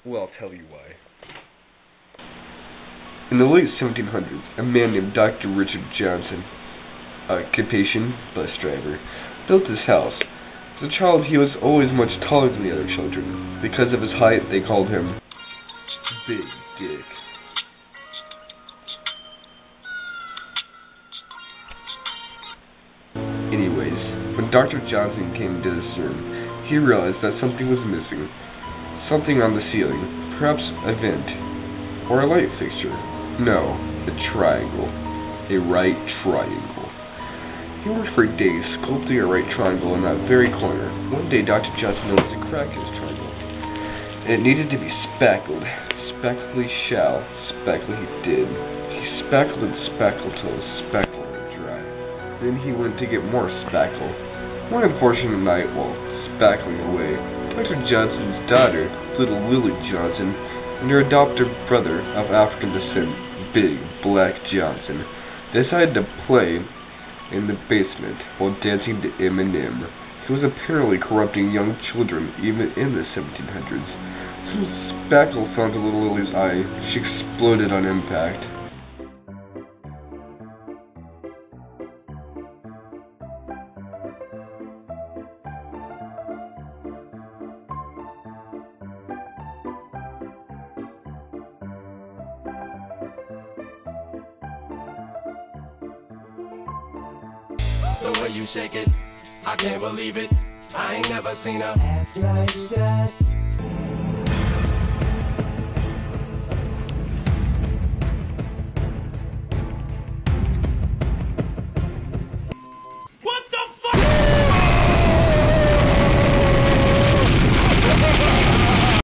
Well, I'll tell you why. In the late 1700s, a man named Dr. Richard Johnson, occupation bus driver, built his house. As a child, he was always much taller than the other children. Because of his height, they called him Big Dick. Anyways, when Dr. Johnson came into his room, he realized that something was missing. Something on the ceiling, perhaps a vent, or a light fixture. No, a triangle. A right triangle. He worked for days sculpting a right triangle in that very corner. One day, Dr. Johnson noticed a crack in his triangle, and it needed to be spackled. Spackle he shall, spackle he did. He spackled and spackled till his spackle went dry. Then he went to get more spackle. One unfortunate night, while spackling away, Dr. Johnson's daughter, little Lily Johnson, and her adopted brother of African descent, Big Black Johnson, decided to play in the basement while dancing to Eminem. He was apparently corrupting young children even in the 1700s. Some spackle fell into little Lily's eye. She exploded on impact. The way you shake it, I can't believe it. I ain't never seen a ass like that.